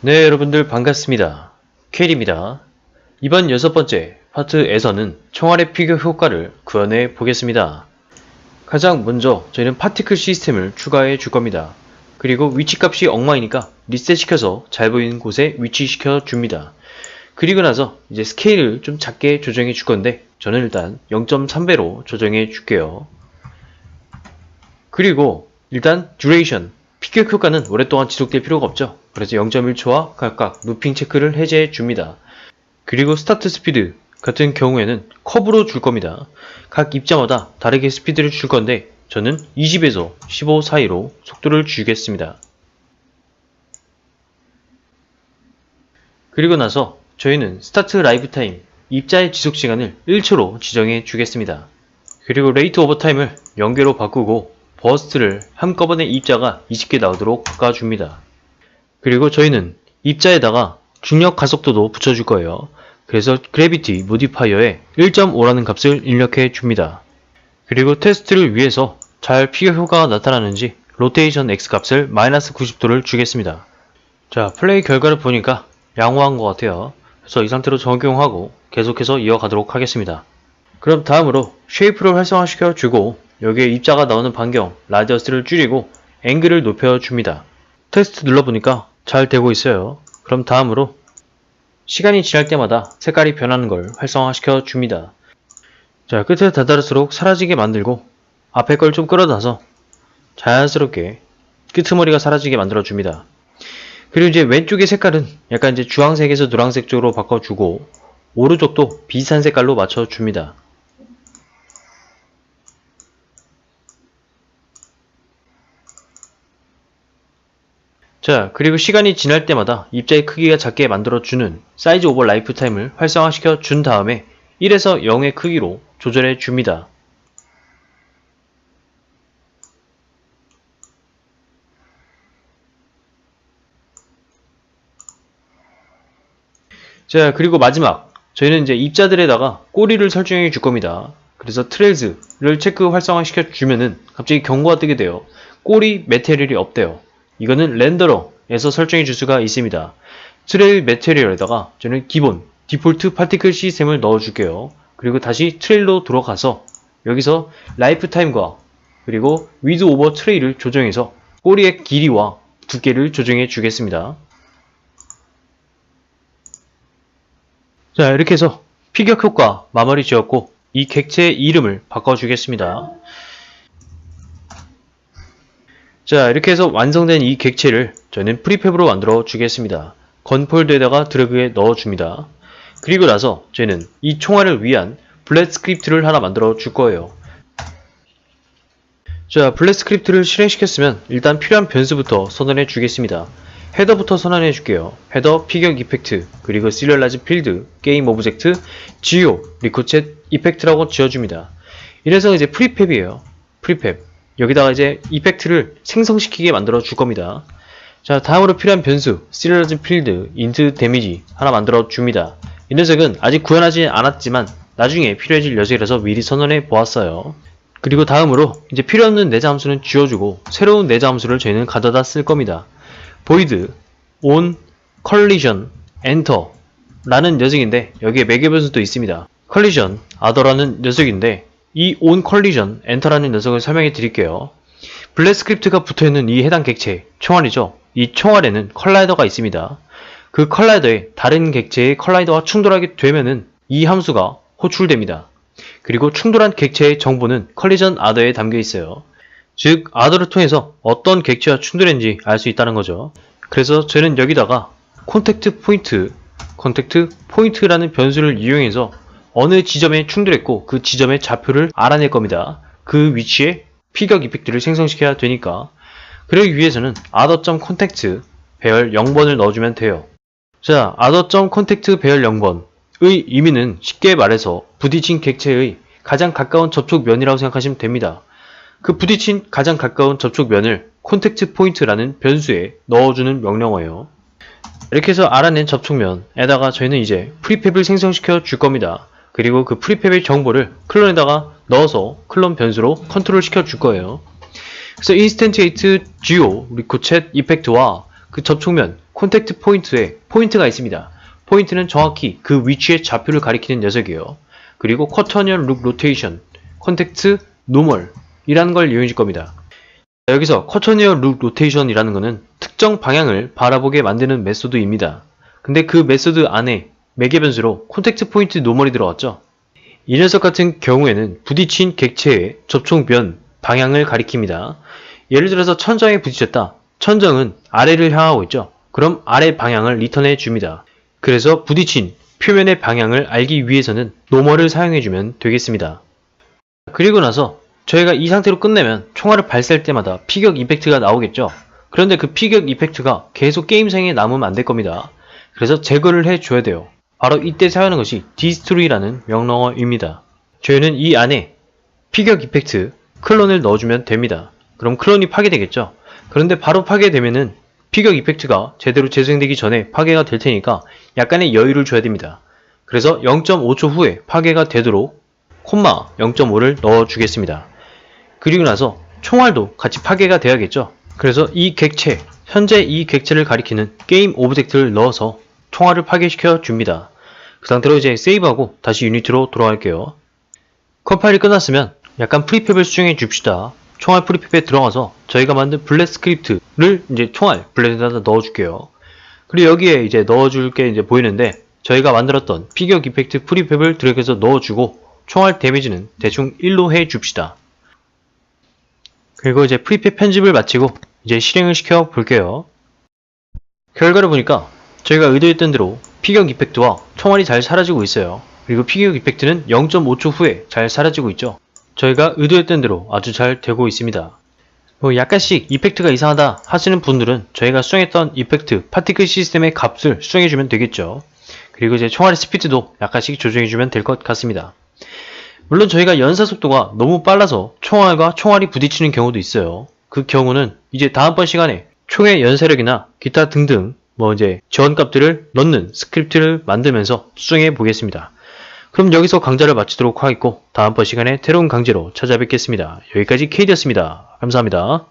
네, 여러분들 반갑습니다. 켈입니다. 이번 6번째 파트에서는 총알의 피겨 효과를 구현해 보겠습니다. 가장 먼저 저희는 파티클 시스템을 추가해 줄 겁니다. 그리고 위치값이 엉망이니까 리셋시켜서 잘 보이는 곳에 위치시켜 줍니다. 그리고 나서 이제 스케일을 좀 작게 조정해 줄 건데 저는 일단 0.3배로 조정해 줄게요. 그리고 일단 듀레이션, 피겨 효과는 오랫동안 지속될 필요가 없죠. 그래서 0.1초와 각각 루핑 체크를 해제해 줍니다. 그리고 스타트 스피드 같은 경우에는 컵으로 줄 겁니다. 각 입자마다 다르게 스피드를 줄 건데 저는 20에서 15 사이로 속도를 주겠습니다. 그리고 나서 저희는 스타트 라이브 타임, 입자의 지속 시간을 1초로 지정해 주겠습니다. 그리고 레이트 오버 타임을 0개로 바꾸고 버스트를 한꺼번에 입자가 20개 나오도록 바꿔줍니다. 그리고 저희는 입자에다가 중력 가속도도 붙여줄 거예요. 그래서 그래비티 모디파이어에 1.5라는 값을 입력해 줍니다. 그리고 테스트를 위해서 잘 피겨 효과가 나타나는지 로테이션 X 값을 마이너스 90도를 주겠습니다. 자, 플레이 결과를 보니까 양호한 것 같아요. 그래서 이 상태로 적용하고 계속해서 이어가도록 하겠습니다. 그럼 다음으로 쉐이프를 활성화시켜 주고 여기에 입자가 나오는 반경, 라디어스를 줄이고 앵글을 높여줍니다. 테스트 눌러보니까 잘 되고 있어요. 그럼 다음으로 시간이 지날 때마다 색깔이 변하는 걸 활성화시켜 줍니다. 자, 끝에 다다를수록 사라지게 만들고 앞에 걸 좀 끌어다서 자연스럽게 끄트머리가 사라지게 만들어 줍니다. 그리고 이제 왼쪽의 색깔은 약간 이제 주황색에서 노란색 쪽으로 바꿔주고 오른쪽도 비슷한 색깔로 맞춰줍니다. 자, 그리고 시간이 지날 때마다 입자의 크기가 작게 만들어주는 사이즈 오버 라이프 타임을 활성화시켜 준 다음에 1에서 0의 크기로 조절해 줍니다. 자, 그리고 마지막 저희는 이제 입자들에다가 꼬리를 설정해 줄 겁니다. 그래서 트레일즈를 체크 활성화시켜 주면은 갑자기 경고가 뜨게 돼요. 꼬리 메테리얼이 없대요. 이거는 렌더러에서 설정해 줄 수가 있습니다. 트레일 메테리얼에다가 저는 기본 디폴트 파티클 시스템을 넣어 줄게요. 그리고 다시 트레일로 들어가서 여기서 라이프 타임과 그리고 위드 오버 트레일을 조정해서 꼬리의 길이와 두께를 조정해 주겠습니다. 자, 이렇게 해서 피겨 효과 마무리 지었고 이 객체의 이름을 바꿔주겠습니다. 자, 이렇게 해서 완성된 이 객체를 저는 프리팹으로 만들어 주겠습니다. 건폴드에다가 드래그에 넣어줍니다. 그리고 나서 저는 이 총알을 위한 블렛 스크립트를 하나 만들어 줄 거예요. 자, 블렛 스크립트를 실행시켰으면 일단 필요한 변수부터 선언해 주겠습니다. 헤더부터 선언해 줄게요. 헤더, 피격 이펙트, 그리고 시리얼라이즈 필드, 게임 오브젝트, 지오, 리코쳇 이펙트라고 지어줍니다. 이래서 이제 프리팹이에요. 프리팹. 여기다가 이제 이펙트를 생성시키게 만들어 줄 겁니다. 자, 다음으로 필요한 변수, 시리얼라이즈 필드, 인트 데미지 하나 만들어 줍니다. 이 녀석은 아직 구현하지 않았지만 나중에 필요해질 녀석이라서 미리 선언해 보았어요. 그리고 다음으로 이제 필요없는 내자 함수는 지워주고 새로운 내자 함수를 저희는 가져다 쓸 겁니다. void on collision enter 라는 녀석인데 여기에 매개 변수도 있습니다. collision other라는 녀석인데 이 on collision enter라는 녀석을 설명해 드릴게요. 블렛 스크립트가 붙어있는 이 해당 객체 총알이죠. 이 총알에는 컬라이더가 있습니다. 그 컬라이더에 다른 객체의 컬라이더와 충돌하게 되면은 이 함수가 호출됩니다. 그리고 충돌한 객체의 정보는 collision other에 담겨 있어요. 즉, other를 통해서 어떤 객체와 충돌했는지 알 수 있다는 거죠. 그래서 저는 여기다가 contact point라는 변수를 이용해서 어느 지점에 충돌했고 그 지점의 좌표를 알아낼 겁니다. 그 위치에 피격 이펙트를 생성시켜야 되니까. 그러기 위해서는 other.contact 배열 0번을 넣어주면 돼요. 자, other.contact 배열 0번의 의미는 쉽게 말해서 부딪힌 객체의 가장 가까운 접촉면이라고 생각하시면 됩니다. 그 부딪힌 가장 가까운 접촉면을 contact point라는 변수에 넣어주는 명령어예요. 이렇게 해서 알아낸 접촉면에다가 저희는 이제 프리팹을 생성시켜 줄 겁니다. 그리고 그 프리팹의 정보를 클론에다가 넣어서 클론 변수로 컨트롤 시켜 줄 거예요. 그래서 instantiate geo 리코쳇 이펙트와 그 접촉면 콘택트 포인트에 포인트가 있습니다. 포인트는 정확히 그 위치의 좌표를 가리키는 녀석이에요. 그리고 쿼터니얼 룩 로테이션, 콘택트 노멀 이라는 걸 이용해 줄 겁니다. 여기서 쿼터니얼 룩 로테이션이라는 것은 특정 방향을 바라보게 만드는 메소드입니다. 근데 그 메소드 안에 매개 변수로 콘택트 포인트 노멀이 들어갔죠. 이 녀석 같은 경우에는 부딪힌 객체의 접촉면 방향을 가리킵니다. 예를 들어서 천정에 부딪혔다. 천정은 아래를 향하고 있죠. 그럼 아래 방향을 리턴해 줍니다. 그래서 부딪힌 표면의 방향을 알기 위해서는 노멀을 사용해주면 되겠습니다. 그리고 나서 저희가 이 상태로 끝내면 총알을 발사할 때마다 피격 이펙트가 나오겠죠. 그런데 그 피격 이펙트가 계속 게임상에 남으면 안 될 겁니다. 그래서 제거를 해줘야 돼요. 바로 이때 사용하는 것이 destroy라는 명령어입니다. 저희는 이 안에 피격 이펙트 클론을 넣어주면 됩니다. 그럼 클론이 파괴되겠죠. 그런데 바로 파괴되면은 피격 이펙트가 제대로 재생되기 전에 파괴가 될 테니까 약간의 여유를 줘야 됩니다. 그래서 0.5초 후에 파괴가 되도록 콤마 0.5를 넣어주겠습니다. 그리고 나서 총알도 같이 파괴가 돼야겠죠. 그래서 이 객체, 현재 이 객체를 가리키는 게임 오브젝트를 넣어서 총알을 파괴시켜 줍니다. 그 상태로 이제 세이브하고 다시 유니티로 돌아갈게요. 컴파일이 끝났으면 약간 프리팹을 수정해 줍시다. 총알 프리팹에 들어가서 저희가 만든 블렛 스크립트를 이제 총알 블렛에다 넣어줄게요. 그리고 여기에 이제 넣어줄 게 이제 보이는데 저희가 만들었던 피격 이펙트 프리팹을 드래그해서 넣어주고 총알 데미지는 대충 1로 해 줍시다. 그리고 이제 프리팹 편집을 마치고 이제 실행을 시켜 볼게요. 결과를 보니까 저희가 의도했던 대로 피격 이펙트와 총알이 잘 사라지고 있어요. 그리고 피격 이펙트는 0.5초 후에 잘 사라지고 있죠. 저희가 의도했던 대로 아주 잘 되고 있습니다. 약간씩 이펙트가 이상하다 하시는 분들은 저희가 수정했던 이펙트 파티클 시스템의 값을 수정해주면 되겠죠. 그리고 이제 총알의 스피드도 약간씩 조정해주면 될 것 같습니다. 물론 저희가 연사 속도가 너무 빨라서 총알과 총알이 부딪히는 경우도 있어요. 그 경우는 이제 다음번 시간에 총의 연사력이나 기타 등등 이제 지원값들을 넣는 스크립트를 만들면서 수정해 보겠습니다. 그럼 여기서 강좌를 마치도록 하겠고 다음번 시간에 새로운 강좌로 찾아뵙겠습니다. 여기까지 KD였습니다. 감사합니다.